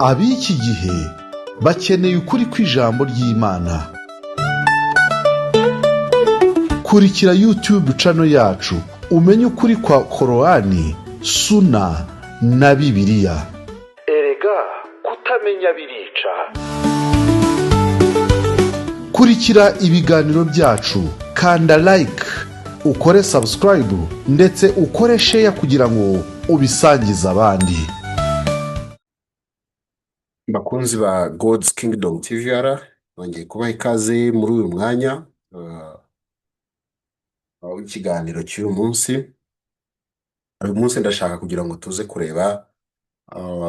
Ab'iki gihe bakeneye ukuri kw'ijambo ry'Imana. Kurikira YouTube channel yacu umenye ukuri kwa Korani, Suna na Bibiliya. Erega kutamenya birica. Kurikira ibiganiro byacu, kanda like, ukore subscribe ndetse ukore share kugira ngo ubisangize abandi. Bakunzi ba God's Kingdom TVR, bongeye kubaha ikaze muri uyu mwanya w'ikiganiro cy'uyu munsi. Uyu munsi ndashaka kugira ngo tuze kureba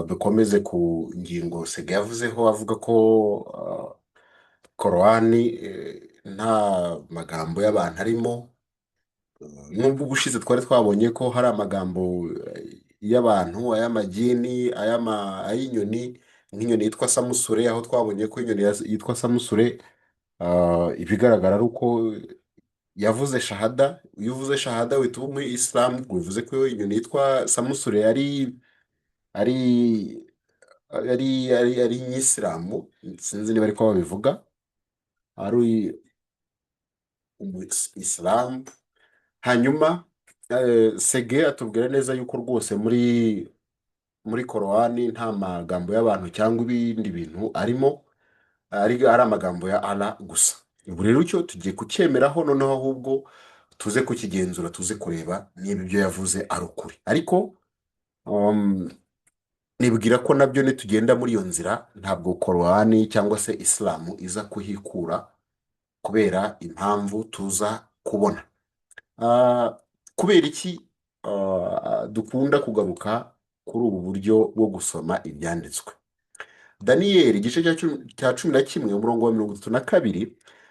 dukomeze ku ngingo Sega yavuzeho avuga ko Korani nta magambo y'abantu arimo. Nubwo ubushize twari twabonye ko hari amagambo y'abantu, ay'amagini, ay'inyoni, nk'inyoni yitwa samusure, aho twabonye ko inyoni yitwa samusure ibigaragara ari uko yavuze shahada. Iyo uvuze shahada wita uba muri Islam, bivuze ko inyoni yitwa samusure ari Inyisilamu, sinzi niba ariko babivuga, ari Islam. Hanyuma Sege atubwira neza yuko rwose muri Korani nta magambo y'abantu cyangwa ibindi bintu arimo, ari amagambo ya Allah gusa. Ubu rero icyo tugiye kucyemeraho, noneho ahubwo tuze kukigenzura, tuze kureba niba ibyo yavuze ari ukuri. Ariko nibwira ko nabyo nitugenda muri iyo nzira ntabwo Korani cyangwa se Islamu iza kuhikura, kubera impamvu tuza kubona. Kubera iki dukunda kugaruka kuri ubu buryo bwo gusoma ibyanditswe? Daniyeli igice cya 11 umurongo wa 32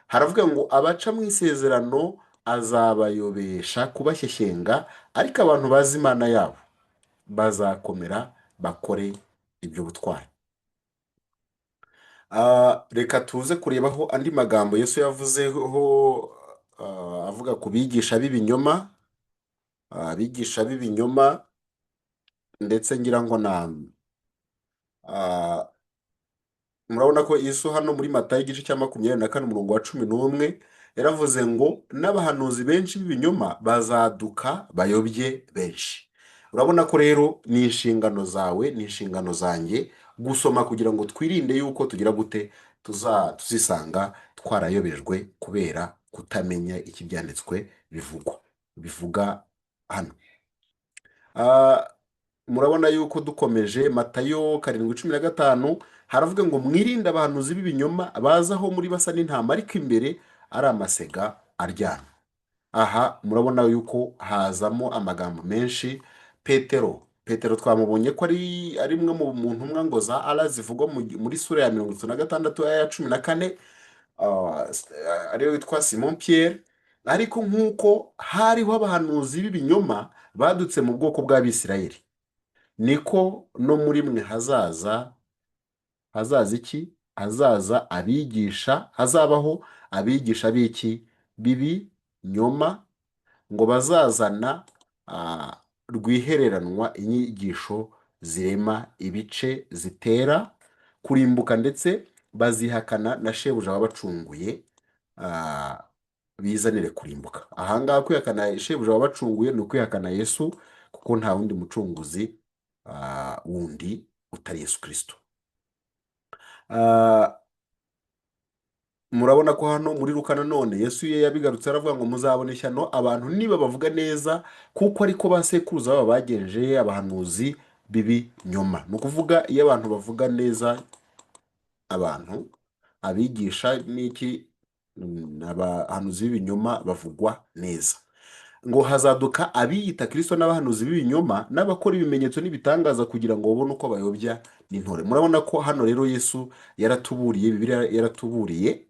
haravuga ngo abaca mu isezerano azabayobesha kubashyeshyenga, ariko abantu bazi Imana yabo bazakomera bakore ibyo butwari. Reka tuze kurebaho andi magambo Yesu yavuzeho avuga ku bigisha b'ibinyoma, ndetse ngira ngo murabona ko Yesu hano muri Matayo igice cya 24 umurongo wa 11 yaravuze ngo n'abahanuzi benshi b'ibinyoma bazaduka bayobye benshi. Urabona ko rero ni inshingano zawe, ni inshingano zanjye gusoma kugira ngo twirinde yuko tugira gute tuzisanga twarayobejwe kubera kutamenya iki byanditswe bivuga hano. Murabona yuko dukomeje Matayo 7:15 haravuga ngo mwirinde abahanuzi b'ibinyoma bazaho muri basa n'intama, ariko imbere ari amasega aryana. Aha murabona yuko hazamo amagambo menshi. Petero twamubonye ko ari imwe mu ntumwa ngo za Allah zivugwa muri sura ya 36 aya 14, ariyo witwa Simon Pierre. Ariko nk'uko hariho abahanuzi b'ibinyoma badutse mu bwoko bw'Abisirayeli, niko no muri mwe hazaza iki? Hazabaho abigisha b'iki? B'ibinyoma, ngo bazazana rwihereranwa inyigisho zirema ibice, zitera kurimbuka, ndetse bazihakana na shebuja wabacunguye, bizanire kurimbuka. Ahangaha kwihakana shebuja wabacunguye ni ukwihakana Yesu, kuko nta wundi mucunguzi wundi utari Yesu Kristo. Murabona ko hano muri Luka nanone Yesu yabigarutse aravuga ngo muzabona ishyano abantu niba bavuga neza, kuko ariko basekuruza baba bagenje abahanuzi b'ibinyoma. Ni ukuvuga iyo abantu bavuga neza, abantu abigisha n'iki, abahanuzi b'ibinyoma bavugwa neza. Ngo hazaduka abiyita Kristo n'abahanuzi b'ibinyoma n'abakora ibimenyetso n'ibitangaza kugira ngo babone uko bayobya n'intore. Murabona ko hano rero Yesu yaratuburiye, Bibiliya yaratuburiye,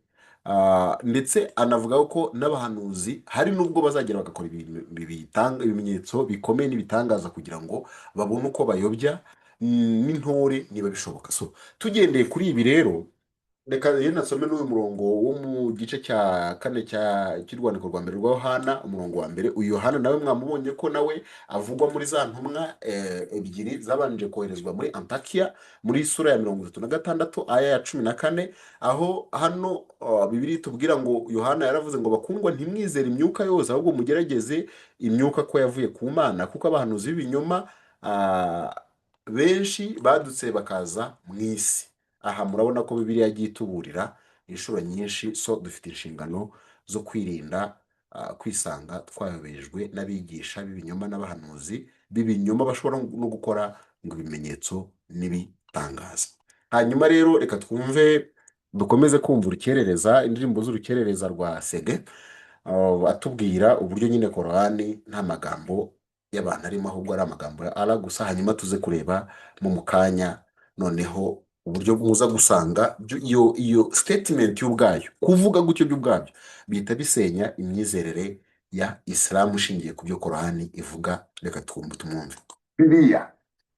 ndetse anavuga ko n'abahanuzi hari n'ubwo bazagera bagakora ibimenyetso bikomeye n'ibitangaza kugira ngo babone uko bayobya n'intore niba bishoboka. So tugendeye kuri ibi rero, reka rero nasome n'uyu murongo wo mu gice cya kane cy'urwandiko rwa mbere rwa Yohana, umurongo wa mbere. Uyu Yohana nawe mwamubonye ko nawe avugwa muri za ntumwa ebyiri zabanje koherezwa muri Antakiya, muri sura ya 36 aya ya 14, aho hano Bibiri itubwira ngo Yohana yaravuze ngo bakundwa, ntimwizere imyuka yose, ahubwo mugerageze imyuka ko yavuye ku Mana, kuko abahanuzi b'ibinyoma ah, benshi badutse bakaza mu isi. Aha murabona ko Bibiliya yagiye ituburira inshuro nyinshi, so dufite inshingano zo kwirinda kwisanga twayobejwe n'abigisha b'ibinyoma n'abahanuzi b'ibinyoma bashobora no gukora ngo ibimenyetso n'ibitangaza. Hanyuma rero reka twumve, dukomeze kumva urukerereza, indirimbo z'urukerereza rwa Sege, atubwira uburyo nyine Korani nta magambo y'abantu arimo, ahubwo ari amagambo ya Allah gusa. Hanyuma tuze kureba mu kanya noneho uburyo muza gusanga iyo statement y'ubwayo, kuvuga gutyo by'ubwabyo bihita bisenya imyizerere ya Isilamu ishingiye ku byo Korani ivuga. Reka tumwumve. Bibiliya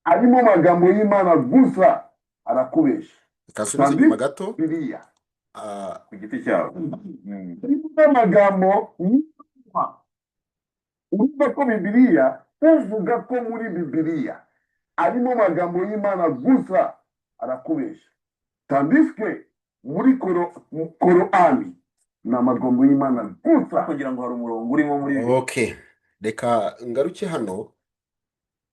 arimo amagambo y'Imana gusa arakubesha. Reka nsubize inyuma gato. Bibiliya Ah, ku giti cyawe arimo amagambo y'Imana. Urumva ko Bibiliya, uvuga ko muri Bibiliya arimo amagambo y'Imana gusa arakubesha, tandiswe muri Korani ni amagambo y'Imana gusa, kugira ngo hari umurongo urimo muri okay, reka ngaruke hano.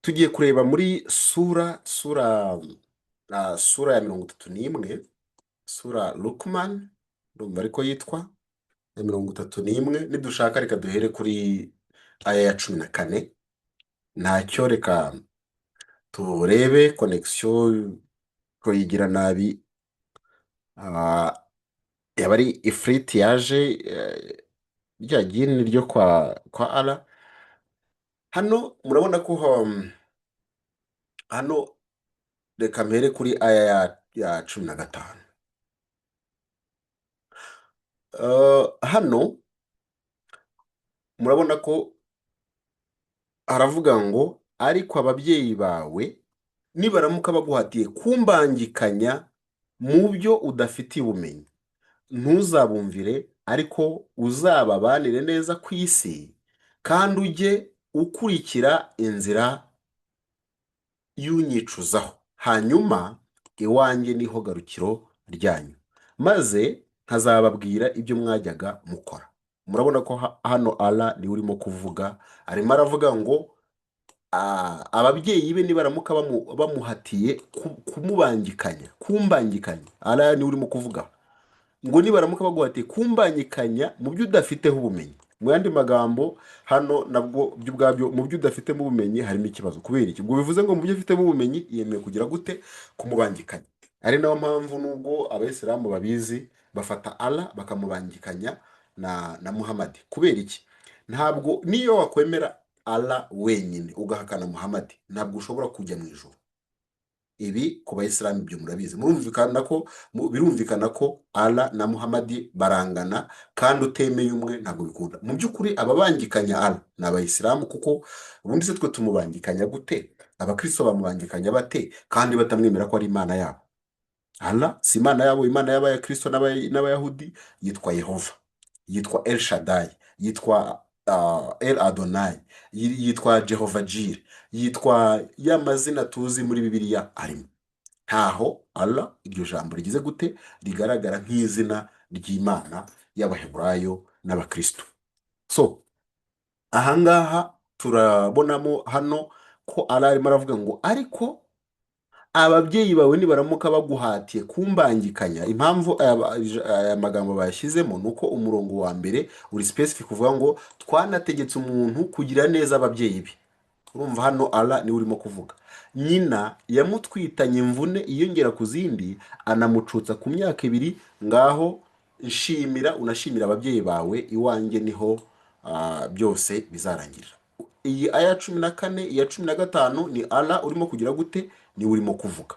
Tugiye kureba muri sura ya 31, sura Luqman, ndumva ariko yitwa ya 31. Nidushaka reka duhere kuri aya ya 14. Ntacyo, reka turebe connection ko yigira nabi. Yaba ari ifriti yaje rya gini ryo kwa Allah. Hano murabona ko hano reka mpere kuri aya ya 15. Hano murabona ko haravuga ngo, ariko ababyeyi bawe nibaramuka baguhatiye kumbangikanya mu byo udafitiye ubumenyi, ntuzabumvire, ariko uzababanire neza ku isi, kandi ujye ukurikira inzira y'unyicuzaho, hanyuma iwanjye niho garukiro ryanyu, maze nkazababwira ibyo mwajyaga mukora. Murabona ko hano Allah niwe urimo kuvuga, arimo aravuga ngo ababyeyi be nibaramuka bamuhatiye kumbangikanya, Allah niwe urimo kuvuga ngo nibaramuka baguhatiye kumbangikanya mu byo udafiteho ubumenyi. Mu yandi magambo, hano nabwo byo ubwabyo, mu byo udafitemo ubumenyi harimo ikibazo. Kubera iki? Ubwo bivuze ngo mu byo ufitemo ubumenyi yemewe kugira gute? Kumubangikanya. Ari nayo mpamvu nubwo abayisilamu babizi, bafata Allah bakamubangikanya na Muhammad. Kubera iki? Ntabwo niyo wakwemera Allah wenyine ugahakana Muhammad, ntabwo ushobora kujya mu ijuru. Ibi ku bayisilamu ibyo murabizi. Birumvikana ko Allah na Muhammad barangana, kandi utemeye umwe ntabwo bikunda. Mu by'ukuri ababangikanya Allah ni abayisilamu, kuko ubundi se twe tumubangikanya gute? Abakristo bamubangikanya bate kandi batamwemera ko ari Imana yabo? Allah si Imana yabo. Imana y'Abakristo n'Abayahudi yitwa Yehova, yitwa El Shaddai, yitwa El Adonai, yitwa Jehova Jire, yitwa ya mazina tuzi muri Bibiliya arimo. Ntaho Allah iryo jambo rigize gute rigaragara nk'izina ry'Imana y'Abaheburayo n'Abakristo. So ahangaha turabonamo hano ko Allah arimo aravuga ngo, ariko ababyeyi bawe nibaramuka baguhatiye kumbangikanya. Impamvu aya magambo bayashyizemo ni uko umurongo wa mbere uri specific, uvuga ngo twanategetse umuntu kugira neza ababyeyi be. Urumva hano Allah niwe urimo kuvuga. Nyina yamutwitanye imvune iyongera ku zindi, anamucutsa ku myaka 2. Ngaho unashimira ababyeyi bawe, iwanjye niho byose bizarangirira. Iyi aya 14, iya 15 ni Allah urimo kugira gute? Niwe urimo kuvuga.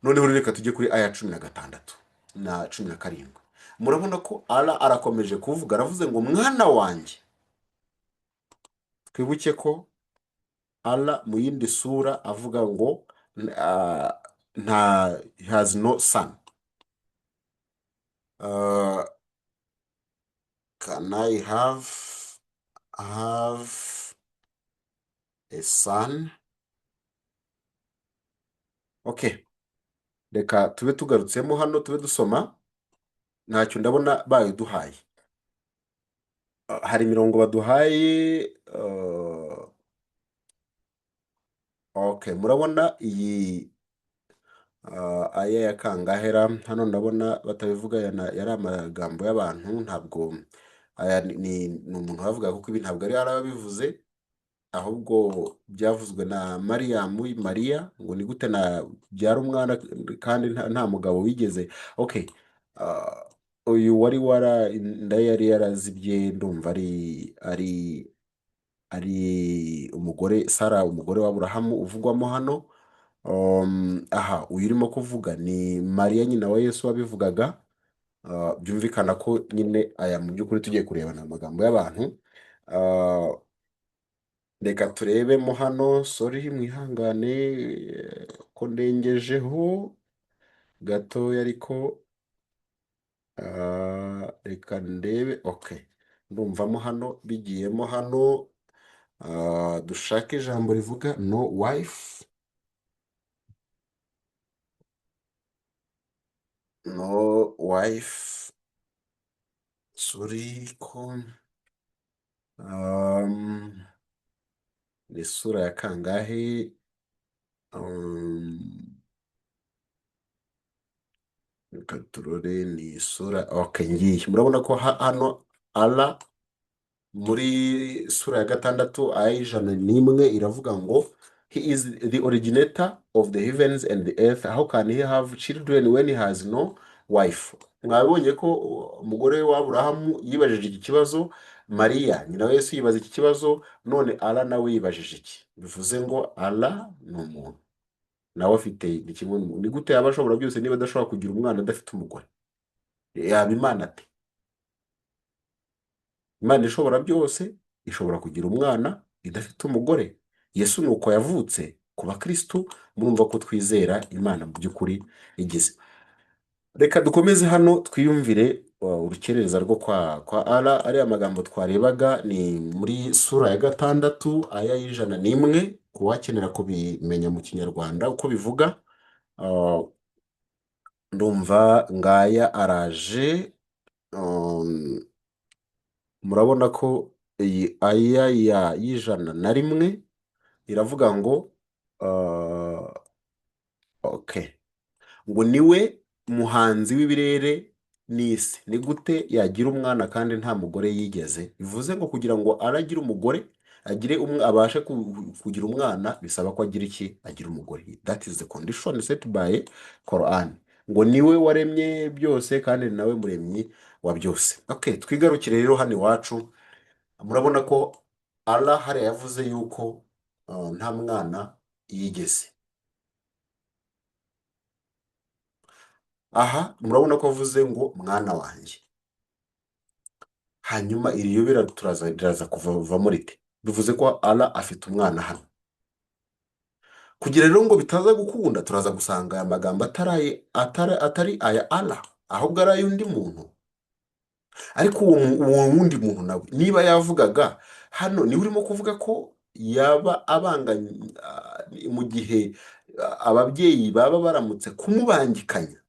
Noneho reka tujye kuri aya 16 na 17. Murabona ko Allah arakomeje kuvuga, aravuze ngo, mwana wanjye. Twibuke ko Allah mu yindi sura avuga ngo has no son. Uh, can I have a son? Okay, reka tube tugarutsemo hano tube dusoma. Ntacyo ndabona bayiduhaye. Hari imirongo baduhaye. Okay, murabona iyi aya ya kangahera hano ndabona batabivuga yari amagambo y'abantu, ntabwo aya ni umuntu wavuga, kuko ibi ntabwo ari arabivuze, ahubwo byavuzwe na Mariya, ngo ni gute na byara umwana kandi nta mugabo wigeze. Okay, uyu wari inda ye yari yarazibye, ndumva ari umugore Sara, umugore w'Aburahamu uvugwamo hano. Aha, uyu urimo kuvuga ni Mariya nyina wa Yesu wabivugaga. Byumvikana ko nyine aya mu by'ukuri tugiye kurebana amagambo y'abantu. Reka turebemo hano, sorry mwihangane ko ndengejeho gatoya, ariko reka ndebe. Okay, ndumvamo hano bigiyemo hano. Dushake ijambo rivuga no wife, no wife, sorry ko ni sura ya kangahe? Reka turore ni sura. Okay, ngiye murabona ko hano ala muri sura ya gatandatu aya y'ijana n'imwe iravuga ngo he is the originator of the heavens and the earth, how can he have children when he has no wife? Mwabonye ko umugore wa Aburahamu yibajije iki kibazo, Mariya nyina wa Yesu yibaza iki kibazo, none ala nawe yibajije iki. Bivuze ngo ala ni umuntu nawe afite ni kimwe. Ni gute yaba ashobora byose niba adashobora kugira umwana adafite umugore? Yaba Imana ate? Imana ishobora byose ishobora kugira umwana idafite umugore. Yesu ni uko yavutse. Ku bakristu murumva ko twizera Imana mu by'ukuri igize. Reka dukomeze hano twiyumvire urukerereza rwo kwa ara. Ariya magambo twarebaga ni muri sura ya gatandatu aya y'ijana n'imwe, ku wakenera kubimenya mu kinyarwanda uko bivuga. Ndumva ngaya araje. Murabona ko iyi aya y'ijana na rimwe iravuga ngo okay, ngo niwe muhanzi w'ibirere n'isi, ni gute yagira umwana kandi nta mugore yigeze? Bivuze ngo kugira ngo aragire umugore, abashe kugira umwana, bisaba ko agira iki? Agira umugore. That is the condition set by Quran. Ngo niwe waremye byose kandi nawe muremyi wa byose. Okay, twigarukire rero hano iwacu. Murabona ko Allah hariya yavuze yuko nta mwana yigeze. Aha murabona ko avuze ngo mwana wanjye. Hanyuma iri yobera riraza kuva rite? Bivuze ko Allah afite umwana hano. Kugira rero ngo bitaza gukunda, turaza gusanga aya magambo atari aya Allah, ahubwo ari ay'undi muntu. Ariko uwo wundi muntu nawe niba yavugaga hano, niwe urimo kuvuga ko yaba abanganye mu gihe ababyeyi baba baramutse kumubangikanya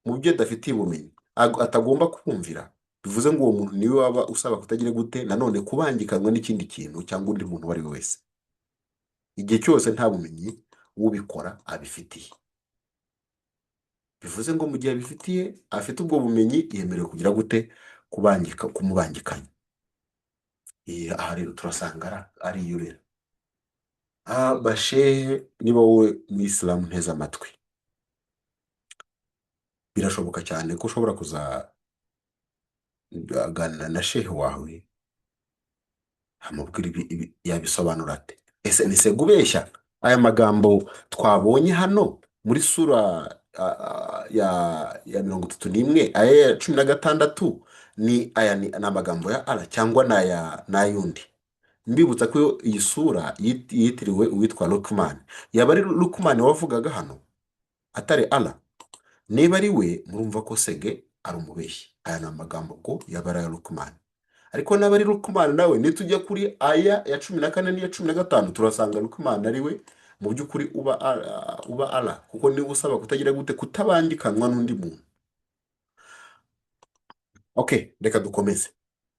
mu byo adafitiye ubumenyi, atagomba kumvira. Bivuze ngo uwo muntu niwe waba usaba kutagira gute nanone kubangikanywa n'ikindi kintu cyangwa undi muntu uwo ari we wese, igihe cyose nta bumenyi ubikora abifitiye. Bivuze ngo mu gihe abifitiye, afite ubwo bumenyi, yemerewe kugira gute? Kumubangikanya. Aha rero turasanga ari iyobera. Bashehe, niba wowe Umuyisilamu nteze amatwi, birashoboka cyane ko ushobora kuzaganira na shehe wawe, amubwira yabisobanura ate? Ese nise gubeshya aya magambo twabonye hano muri sura ya 31 aya ya 16 ni amagambo ya Allah cyangwa n'ayundi? Mbibutsa ko iyi sura yitiriwe uwitwa Luqman. Yaba ari Luqman wavugaga hano atari Allah? Niba ari we, murumva ko sege ari umubeshyi. Aya ni amagambo ngo yabara ya Lukumani. Ariko n'abari Lukumani nawe nitujya kuri aya ya 14 n'iya 15 turasanga Lukumani ari we mu by'ukuri uba ara, kuko niba usaba kutagira gute kutabangikanwa n'undi muntu. Okay, reka dukomeze.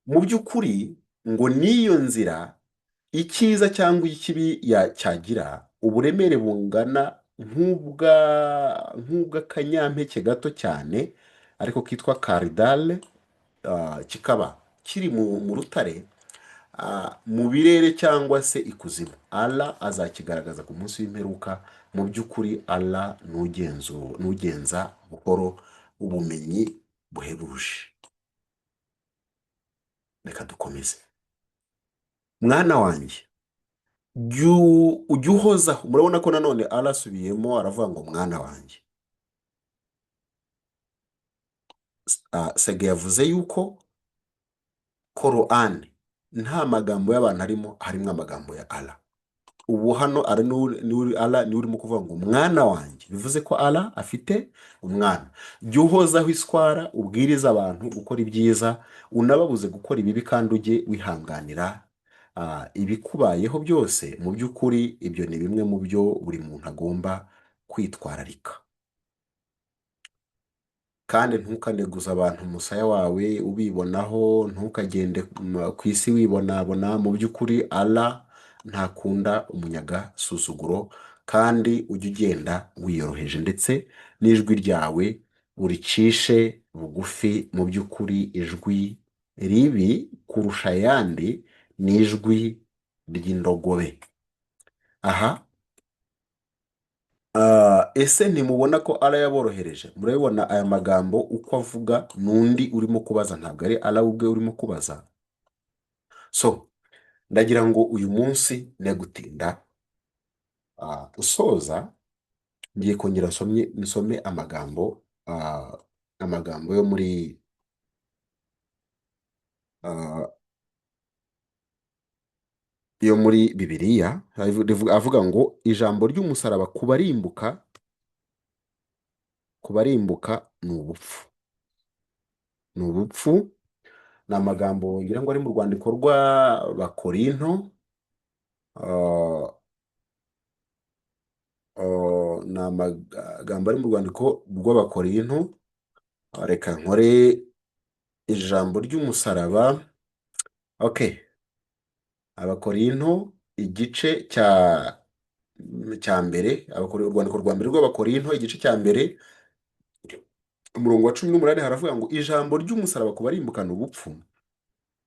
Mu by'ukuri ngo n'iyo nzira icyiza cyangwa ikibi cyagira uburemere bungana nk'ubw'akanyampeke gato cyane ariko kitwa karidale, kikaba kiri mu rutare, mu birere cyangwa se ikuzimu. Allah azakigaragaza ku munsi w'imperuka. Mu by'ukuri Allah nugenza buhoro ubumenyi buhebuje. Reka dukomeze. Mwana wanjye, ujya uhozaho. Murabona ko nanone Allah asubiyemo aravuga ngo mwana wanjye. Sege yavuze yuko Korani nta magambo y'abantu harimo amagambo ya Allah. Ubu hano Allah ni urimo kuvuga ngo mwana wanjye, bivuze ko Allah afite umwana. Jya uhozaho iswara, ubwiriza abantu gukora ibyiza, unababuze gukora ibibi, kandi ujye wihanganira ibikubayeho byose. Mu by'ukuri ibyo ni bimwe mu byo buri muntu agomba kwitwararika. Kandi ntukaneguze abantu umusaya wawe ubibonaho, ntukagende ku isi wibonabona. Mu by'ukuri Allah ntakunda umunyagasuzuguro, kandi ujye ugenda wiyoroheje, ndetse n'ijwi ryawe uricishe bugufi. mu by'ukuri ijwi ribi kurusha ayandi ni ijwi ry'indogobe. Aha ese ntimubona ko Allah yaborohereje? Murabibona aya magambo uko avuga, n'undi urimo kubaza, ntabwo ari Allah ubwe urimo kubaza. So ndagira ngo uyu munsi negutinda usoza, ngiye kongera nsome amagambo yo muri Bibiliya. Avuga ngo ijambo ry'umusaraba kubarimbuka ni ubupfu. Ni ubupfu. Ni amagambo ngira ngo ari mu rwandiko rw'Abakorinto. Ni amagambo ari mu rwandiko rw'Abakorinto. Reka nkore ijambo ry'umusaraba. Okay, Abakorinto igice cya mbere, urwandiko rwa mbere rw'Abakorinto igice cya mbere umurongo wa 18 haravuga ngo ijambo ry'umusaraba kubarimbuka ni ubupfu,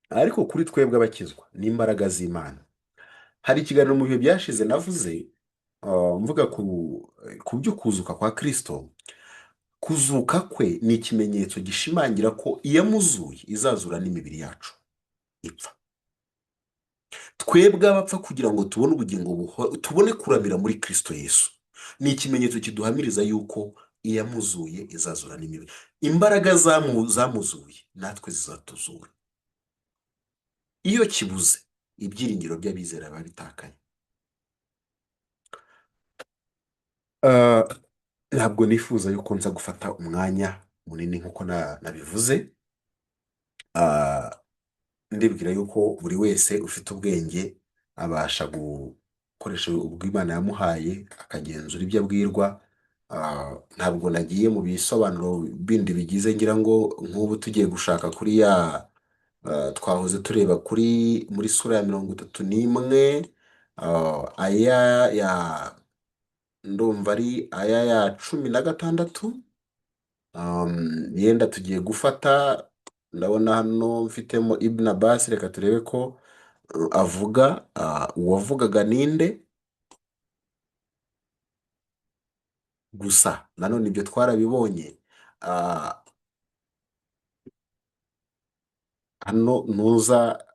ariko kuri twebwe abakizwa ni imbaraga z'Imana. Hari ikiganiro mu bihe byashize navuze mvuga ku byo kuzuka kwa Kristo. Kuzuka kwe ni ikimenyetso gishimangira ko iyamuzuye izazura n'imibiri yacu ipfa. Twebwe abapfa kugira ngo tubone ubugingo tubone kuramira muri Kristo Yesu, ni ikimenyetso kiduhamiriza yuko iyamuzuye izazura n'imibiri. Imbaraga zamuzuye natwe zizatuzura. Iyo kibuze, ibyiringiro by'abizera biba bitakaye. Ntabwo nifuza yuko nza gufata umwanya munini nk'uko nabivuze. Ndibwira yuko buri wese ufite ubwenge abasha gukoresha ubw'Imana yamuhaye akagenzura ibyo abwirwa. Ntabwo nagiye mu bisobanuro bindi bigize, ngira ngo nk'ubu tugiye gushaka kuri twahoze tureba muri sura ya 31, aya ya ndumva ari aya ya 16. Yenda tugiye gufata, ndabona hano mfitemo Ibn Abbas. Reka turebe ko avuga uwavugaga ninde. Gusa nanone ibyo twarabibonye. Hano nuza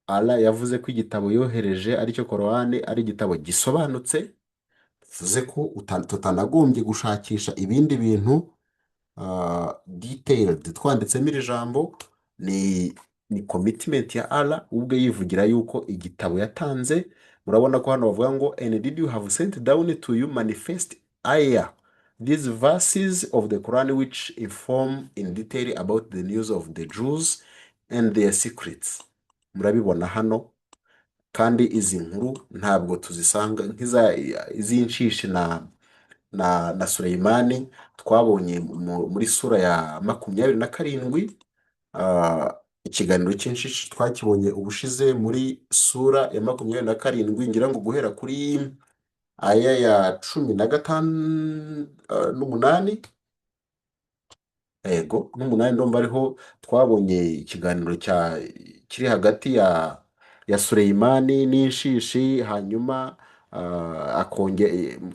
Allah yavuze ko igitabo yohereje aricyo Korani ari igitabo gisobanutse, bivuze ko tutanagombye gushakisha ibindi bintu detailed. Twanditsemo iri jambo ni commitment ya Allah ubwe yivugira yuko igitabo yatanze. Murabona ko hano bavuga ngo and did you have sent down to you manifest aya these verses of the Quran which inform in detail about the news of the Jews and their secrets. Murabibona hano, kandi izi nkuru ntabwo tuzisanga iz'inshishi na Suleyimani twabonye muri sura ya 27. Ikiganiro cy'inshishi twakibonye ubushize muri sura ya 27, ngira ngo guhera kuri aya ya 15 n'umunani. Yego, n'umunani ndumva ariho twabonye ikiganiro kiri hagati ya Suleyimani n'inshishi, hanyuma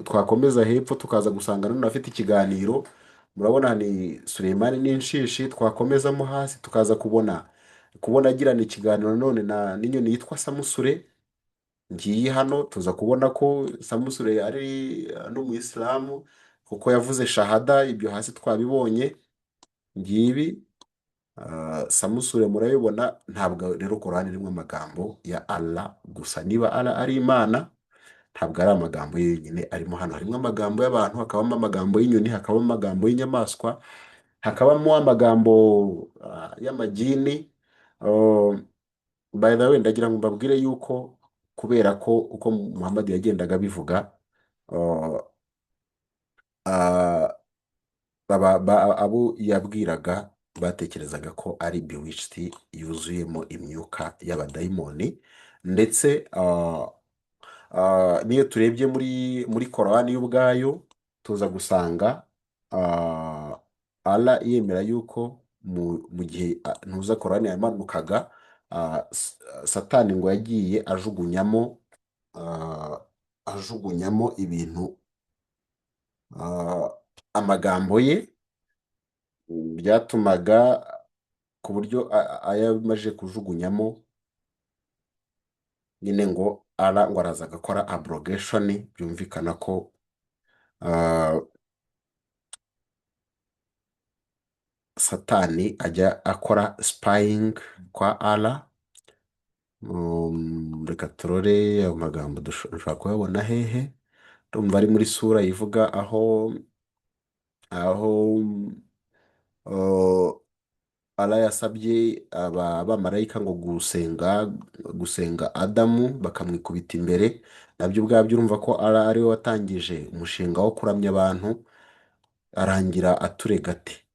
twakomeza hepfo tukaza gusanga none afite ikiganiro. Murabona ni Suleyimani n'inshishi, twakomezamo hasi tukaza kubona agirana ikiganiro none n'inyoni yitwa samusure. Ngiye hano tuza kubona ko samusure ari n'umuyisilamu kuko yavuze shahada. Ibyo hasi twabibonye ngibi. Samusure murabibona. Ntabwo rero Korani irimo amagambo ya Allah gusa. Niba Allah ari Imana, ntabwo ari amagambo ye yenyine arimo hano. Harimo amagambo y'abantu, hakabamo amagambo y'inyoni, hakabamo amagambo y'inyamaswa, hakabamo amagambo y'amagini. By the way, ndagira ngo mbabwire yuko kubera ko uko Muhammad yagendaga abivuga, abo yabwiraga batekerezaga ko ari bewitched, yuzuyemo imyuka y'abadayimoni. Ndetse niyo turebye muri Korani y'ubwayo tuza gusanga Allah yemera yuko mu gihe ntuza Korani yamanukaga, Satani ngo yagiye ajugunyamo ibintu, amagambo ye, byatumaga ku buryo ayamaze kujugunyamo nyine ngo Allah ngo araza agakora abrogation. Byumvikana ko Satani ajya akora spying kwa Allah. Reka turore ayo magambo dushobora kuyabona hehe. Ndumva ari muri sura ivuga aho Allah yasabye abamarayika ngo gusenga Adamu bakamwikubita imbere. Nabyo ubwabyo urumva ko Allah ariwe watangije umushinga wo kuramya abantu, arangira aturega ate,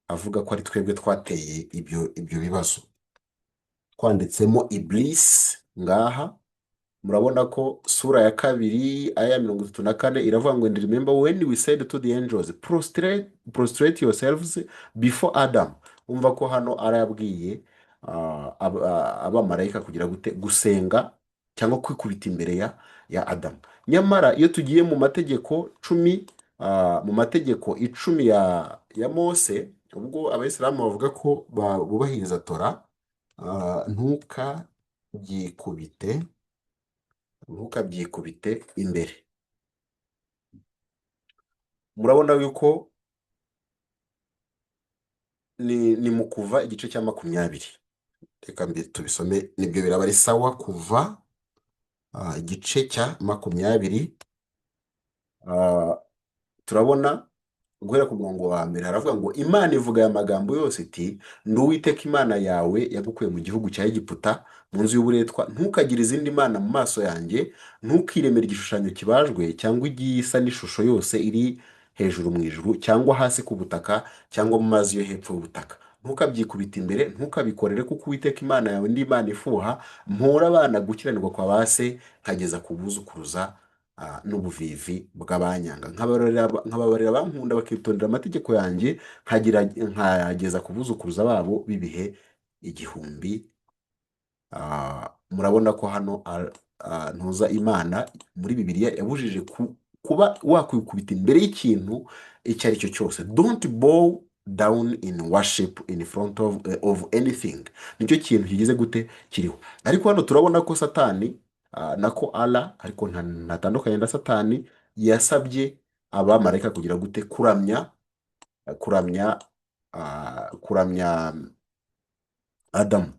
avuga ko ari twebwe twateye ibyo bibazo. Twanditsemo Iblis ngaha. Murabona ko sura ya 2 aya 34 iravuga ngo, and remember when we said to the angels prostrate yourselves before Adam. Umva ko hano arayabwiye abamarayika kugira gusenga cyangwa kwikubita imbere ya Adam. Nyamara iyo tugiye mu mategeko 10, mu mategeko 10 ya Mose, ubwo abayisilamu bavuga ko bubahiriza Tora, ntukabyikubite imbere. Murabona yuko ni mu Kuva igice cya 20. Reka tubisome, nibyo biraba ari sawa. Kuva igice cya 20, turabona guhera ku murongo wa mbere haravuga ngo, Imana ivuga aya magambo yose iti, ndi Uwiteka Imana yawe yagukuye mu gihugu cya Egiputa, mu nzu y'uburetwa. Ntukagire izindi mana mu maso yanjye, ntukiremere igishushanyo kibajwe cyangwa igisa n'ishusho yose iri hejuru mu ijuru cyangwa hasi ku butaka cyangwa mu mazi yo hepfo y'ubutaka. Ntukabyikubite imbere, ntukabikorere, kuko Uwiteka Imana yawe ndi Imana ifuha, mpora abana gukiranirwa kwa base nkageza ku buzukuruza n'ubuvivi bw'abanyanga, nkababarira abankunda bakitondera amategeko yanjye, nkageza ku buzukuruza babo b'ibihe 1000. Murabona ko hano ntuza Imana muri Bibiliya yabujije kuba wakwikubita imbere y'ikintu icyo ari cyo cyose. Don't bow down in worship in front of anything. Nicyo kintu kigize gute kiriho. Ariko hano turabona ko Satani nako Allah, ariko ntatandukanye na Satani, yasabye abamarayika kugira gute kuramya Adamu.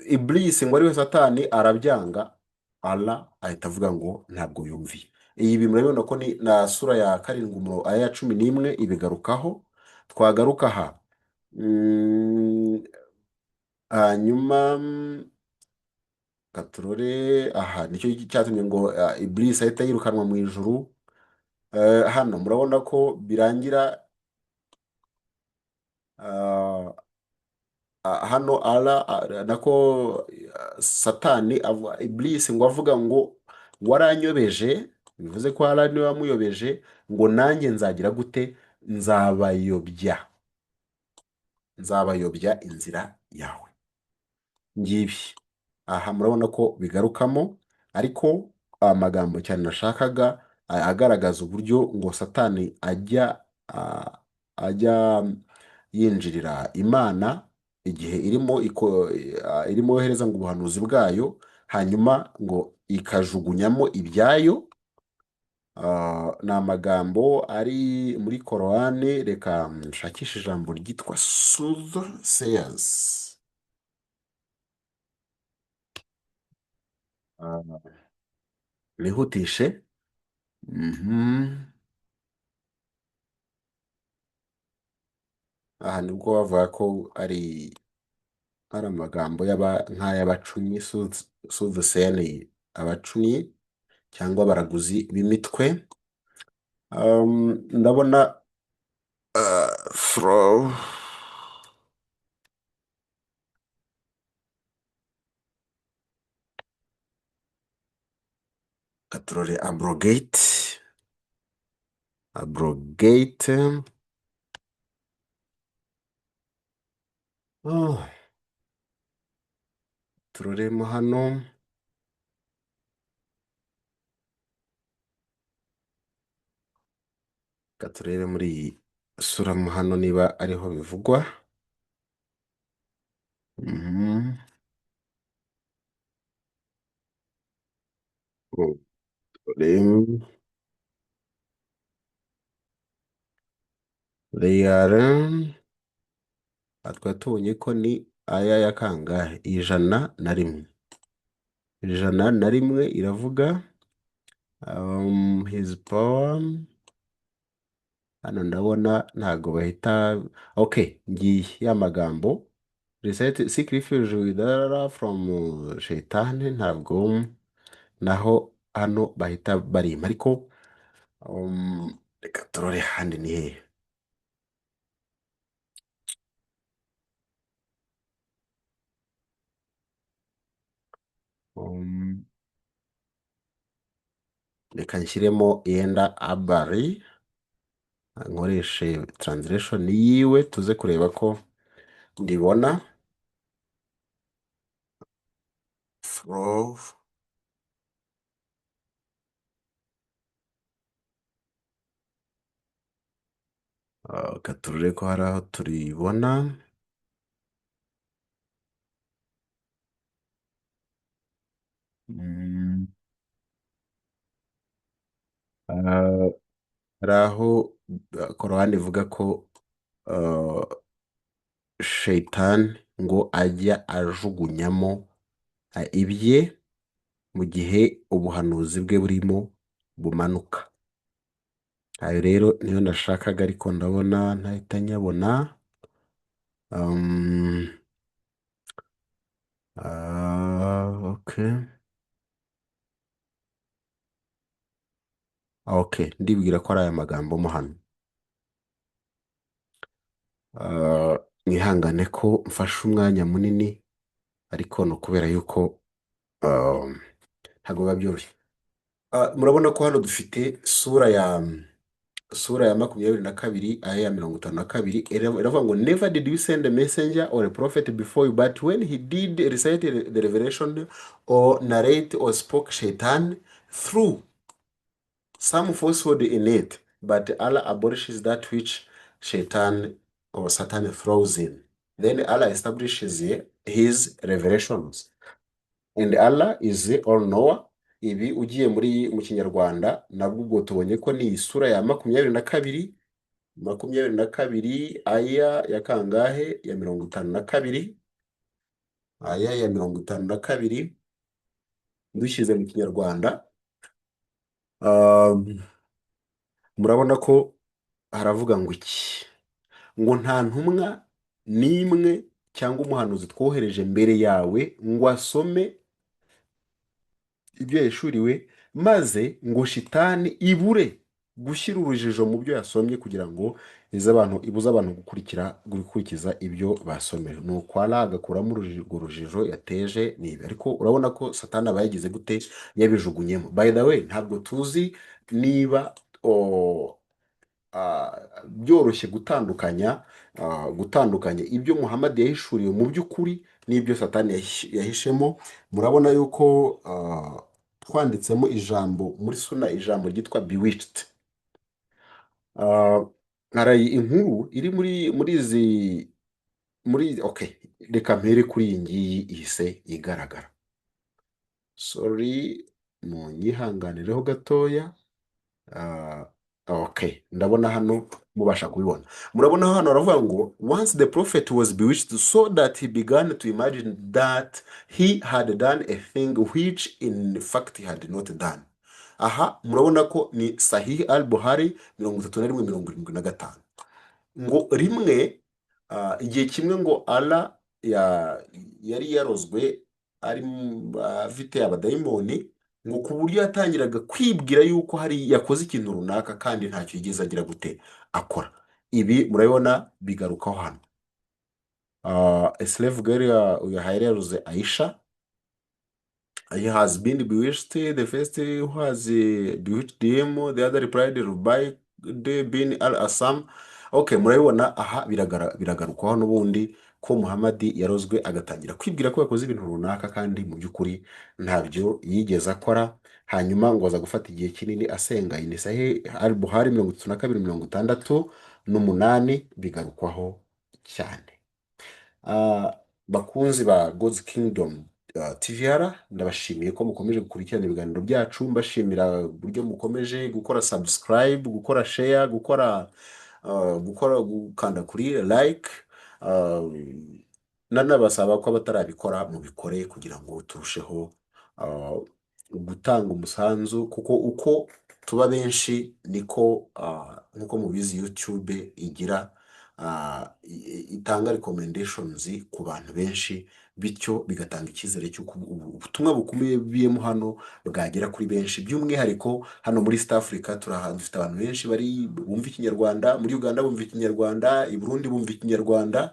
Iblis ngo ariwe Satani arabyanga. Allah ahita avuga ngo ntabwo yumviye. iyi murabibona ko ni na sura ya karindwi aya ya cumi n'imwe ibigarukaho. Twagaruka aha. Mm, hanyuma katurore aha nicyo cyatumye ngo Iblisi ahita yirukanwa mu ijuru. Hano murabona ko birangira ah, hano nako satani Iblisi ngo avuga ngo waranyobeje, bivuze ko ara niwe wamuyobeje, ngo nanjye nzagira gute, nzabayobya, nzabayobya inzira yawe. Ngibi aha murabona ko bigarukamo, ariko amagambo cyane nashakaga agaragaza uburyo ngo satani ajya yinjirira imana igihe irimo yohereza ngo ubuhanuzi bwayo, hanyuma ngo ikajugunyamo ibyayo. Ni amagambo ari muri korowani. Reka nshakishe ijambo ryitwa soothsayers. Nihutishe. Aha nibwo bavuga ko ari amagambo nk'ay'abacunyi, soothsayers, abacunyi cyangwa abaraguzi b'imitwe. Ndabona throw katurore abrogate turoremo hano. Reka turebe muri iyi sura mo hano niba ariho bivugwa. Twari tubonye ko ni aya ya kangahe, ijana na rimwe iravuga his power. Hano ndabona ntago bahita ngiye ya magambo seek refuge with Allah from shaitan, ntabwo naho hano bahita barima, ariko reka turore handi ni hehe. Reka nshyiremo yenda abari, nkoreshe translation yiwe tuze kureba ko ndibona. Reka turebe ko hari aho turibona. Hari aho korowani ivuga ko shaitan ngo ajya ajugunyamo ibye mu gihe ubuhanuzi bwe burimo bumanuka. Ayo rero niyo nashakaga, ariko ndabona ntahita nyabona. Ndibwira ko ari aya magambo mo hano. Mwihangane ko mfashe umwanya munini, ariko ni ukubera yuko ntabwo biba byoroshye. Murabona ko hano dufite sura ya 22 aya ya 52 iravuga ngo never did you send a messenger or a prophet before you, but when he did recite the revelation or narrate or spoke shaitan through some falsehood in it, but Allah abolishes that which shaitan or Satan throws in. Then Allah establishes his revelations, and Allah is all knower. Ibi ugiye mu kinyarwanda nabwo ubwo tubonye ko ni isura ya 22 aya ya kangahe, ya 52, aya ya 52 dushyize mu kinyarwanda Um, murabona ko haravuga ngo iki, ngo nta ntumwa n'imwe cyangwa umuhanuzi twohereje mbere yawe ngo asome ibyo yahishuriwe, maze ngo shitani ibure gushyira urujijo mu byo yasomye kugira ngo ibuze abantu gukurikiza ibyo basomeje. ni ukwara agakuramo urwo rujijo yateje nibi, ariko urabona ko satani aba yagize gute, yabijugunyemo. By the way, ntabwo tuzi niba byoroshye gutandukanya ibyo Muhammad yahishuriwe mu by'ukuri n'ibyo satani yahishemo. murabona yuko twanditsemo ijambo muri suna, ijambo ryitwa bewitched. hari inkuru iri okay, reka mpere kuri iyi ngiyi ihise igaragara. Sorry, munyihanganireho gatoya. Okay, ndabona hano mubasha kubibona. Murabona hano aravuga ngo once the prophet was bewitched so that he began to imagine that he had done a thing which in fact he had not done. Aha murabona ko ni Sahih al-Buhari 31:75 ngo rimwe igihe kimwe ngo Allah yari yarozwe ari afite abadayimoni, ngo ku buryo yatangiraga kwibwira yuko hari yakoze ikintu runaka kandi ntacyo yigeze agira gute akora. Ibi murabibona bigarukaho hano. A slave girl yahaye yaruze Aisha, he has been bewitched. The first who has bewitched him, the other replied Rubai bin al-Asam. Okay, murabibona aha biragarukaho n'ubundi ko Muhammad yarozwe agatangira kwibwira ko yakoze ibintu runaka kandi mu by'ukuri ntabyo yigeze akora. Hanyuma ngo aza gufata igihe kinini asenga. Ni Sahih al-Buhari 32:68 bigarukwaho cyane. Bakunzi ba God's Kingdom TVR, ndabashimiye ko mukomeje gukurikirana ibiganiro byacu, mbashimira uburyo mukomeje gukora subscribe, gukora share, gukanda kuri like. Nanabasaba ko abatarabikora mubikore kugira ngo turusheho gutanga umusanzu, kuko uko tuba benshi niko nkuko mubizi YouTube igira itanga recommendations ku bantu benshi, bityo bigatanga icyizere cy'uko ubutumwa bukubiyemo hano bwagera kuri benshi. By'umwihariko hano muri East Africa dufite abantu benshi bari bumva Ikinyarwanda, muri Uganda bumva Ikinyarwanda, i Burundi bumva Ikinyarwanda,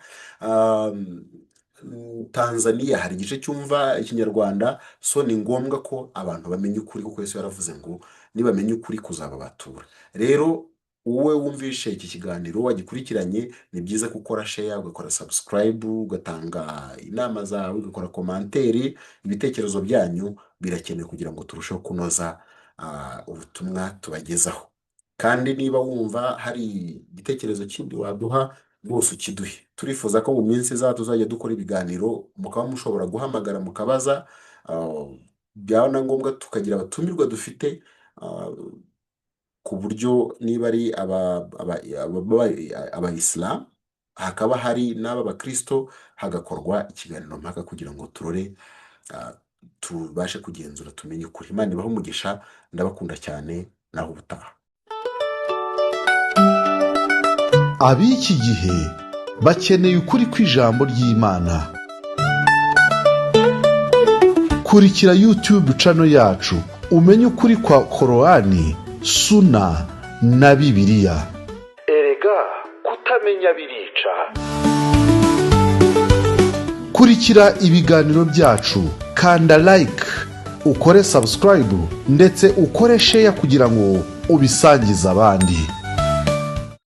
Tanzania hari igice cyumva Ikinyarwanda. So ni ngombwa ko abantu bamenya ukuri, kuko Yesu yaravuze ngo nibamenya ukuri kuzaba batura. Rero wowe wumvishe iki kiganiro wagikurikiranye, ni byiza gukora share, ugakora subscribe, ugatanga inama zawe, ugakora komanteri. Ibitekerezo byanyu birakenewe kugira ngo turusheho kunoza ubutumwa tubagezaho. Kandi niba wumva hari igitekerezo kindi waduha, rwose ukiduhe. Turifuza ko mu minsi izaza tuzajya dukora ibiganiro, mukaba mushobora guhamagara mukabaza, byaba na ngombwa tukagira abatumirwa dufite, ku buryo niba ari abayisilamu hakaba hari n'aba bakristo, hagakorwa ikiganiro mpaka kugira ngo turore tubashe kugenzura tumenye ukuri. Imana ibahe umugisha, ndabakunda cyane, naho ubutaha. Ab'iki gihe bakeneye ukuri kw'ijambo ry'Imana. Kurikira YouTube channel yacu umenye ukuri kwa Korani, Suna na Bibiliya. Erega kutamenya birica. Kurikira ibiganiro byacu, kanda like, ukore subscribe ndetse ukore share kugira ngo ubisangize abandi.